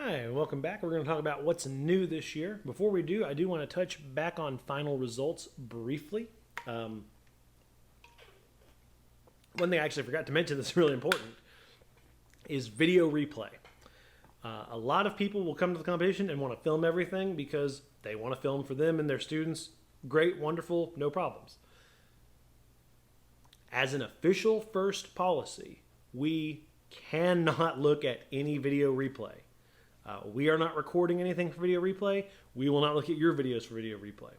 Hi, welcome back. We're going to talk about what's new this year. Before we do, I do want to touch back on final results briefly. One thing I actually forgot to mention that's really important is video replay. A lot of people will come to the competition and want to film everything because they want to film for them and their students. Great, wonderful, no problems. As an official first policy, we cannot look at any video replay. We are not recording anything for video replay. We will not look at your videos for video replay.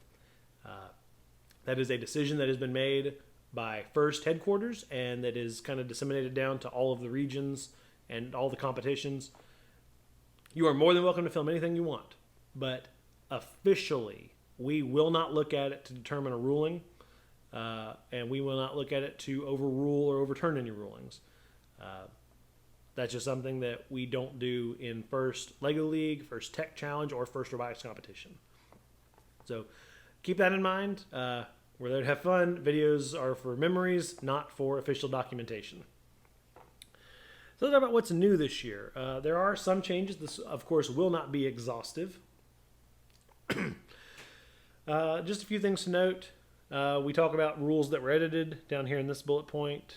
That is a decision that has been made by First Headquarters, and that is kind of disseminated down to all of the regions and all the competitions. You are more than welcome to film anything you want, but officially, we will not look at it to determine a ruling, and we will not look at it to overrule or overturn any rulings. That's just something that we don't do in First Lego League, First Tech Challenge, or First Robotics Competition. So keep that in mind. We're there to have fun. Videos are for memories, not for official documentation. So let's talk about what's new this year. There are some changes. This, of course, will not be exhaustive. Just a few things to note. We talk about rules that were edited down here in this bullet point.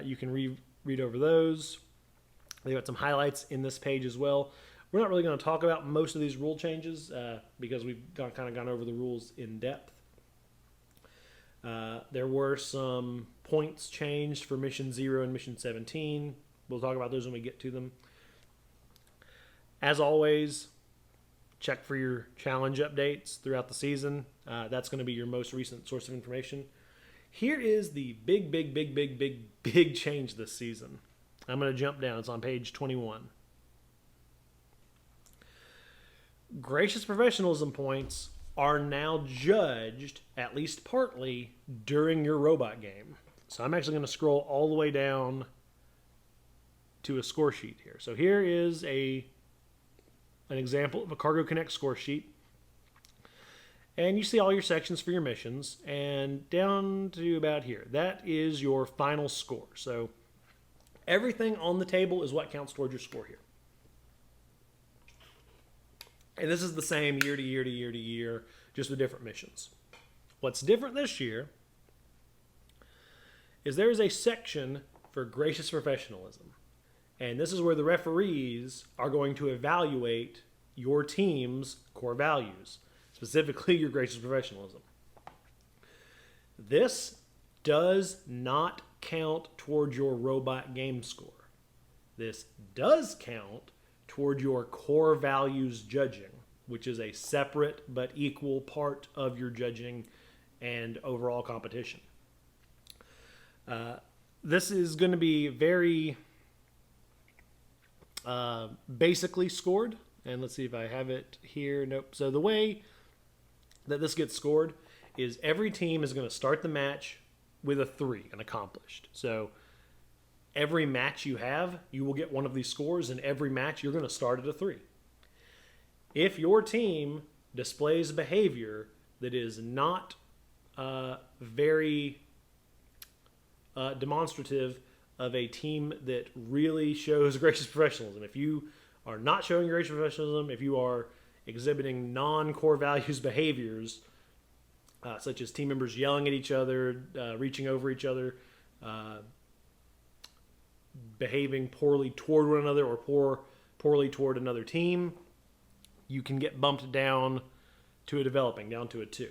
You can read over those. They've got some highlights in this page as well. We're not really going to talk about most of these rule changes because we've kind of gone over the rules in depth. There were some points changed for Mission 0 and Mission 17. We'll talk about those when we get to them. As always, check for your challenge updates throughout the season. That's going to be your most recent source of information. Here is the big change this season. I'm going to jump down. It's on page 21. Gracious professionalism points are now judged, at least partly, during your robot game. So I'm actually going to scroll all the way down to a score sheet here. So here is an example of a Cargo Connect score sheet. And you see all your sections for your missions. And down to about here, that is your final score. So everything on the table is what counts towards your score here. And this is the same year to year to year to year, just with different missions. What's different this year is there is a section for gracious professionalism. And this is where the referees are going to evaluate your team's core values, specifically your gracious professionalism. This does not count toward your robot game score. This does count toward your core values judging, which is a separate but equal part of your judging and overall competition. This is going to be very basically scored. And let's see if I have it here. Nope. So the way that this gets scored is every team is going to start the match with a 3, an accomplished. So every match you have, you will get one of these scores, and every match you're going to start at a 3. If your team displays behavior that is not very demonstrative of a team that really shows gracious professionalism, if you are not showing gracious professionalism, if you are exhibiting non-core values behaviors, such as team members yelling at each other, reaching over each other, behaving poorly toward one another or poorly toward another team, you can get bumped down to a developing, down to a 2.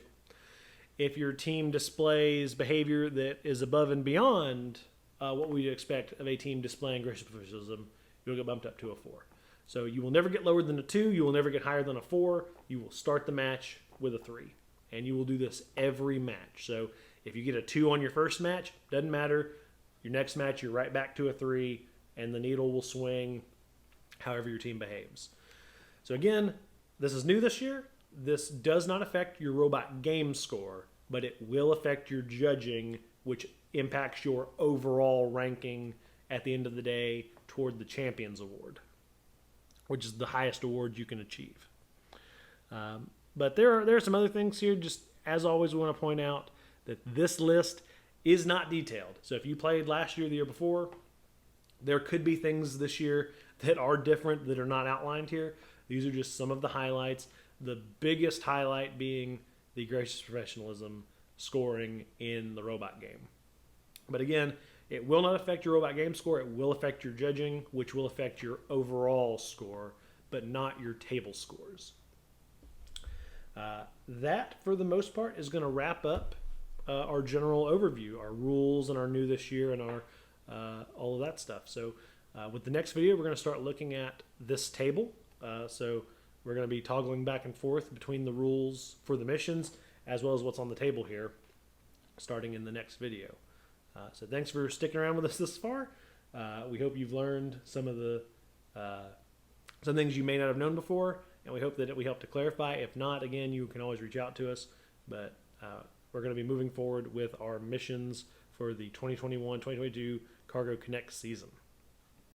If your team displays behavior that is above and beyond what we expect of a team displaying gracious professionalism, you'll get bumped up to a 4. So you will never get lower than a 2. You will never get higher than a 4. You will start the match with a 3. And you will do this every match. So if you get a 2 on your first match, doesn't matter. Your next match, you're right back to a 3, and the needle will swing however your team behaves. So again, this is new this year. This does not affect your robot game score, but it will affect your judging, which impacts your overall ranking at the end of the day toward the Champions Award, which is the highest award you can achieve. But there are some other things here. Just as always, we want to point out that this list is not detailed. So if you played last year, the year before, there could be things this year that are different that are not outlined here. These are just some of the highlights. The biggest highlight being the gracious professionalism scoring in the robot game. But again, it will not affect your robot game score. It will affect your judging, which will affect your overall score, but not your table scores. That, for the most part, is going to wrap up our general overview, our rules and our new this year and our all of that stuff. So with the next video, we're going to start looking at this table. So we're going to be toggling back and forth between the rules for the missions as well as what's on the table here, starting in the next video. So thanks for sticking around with us this far. We hope you've learned some of the some things you may not have known before, and we hope that we help to clarify. If not, again, you can always reach out to us. But we're going to be moving forward with our missions for the 2021-2022 Cargo Connect season.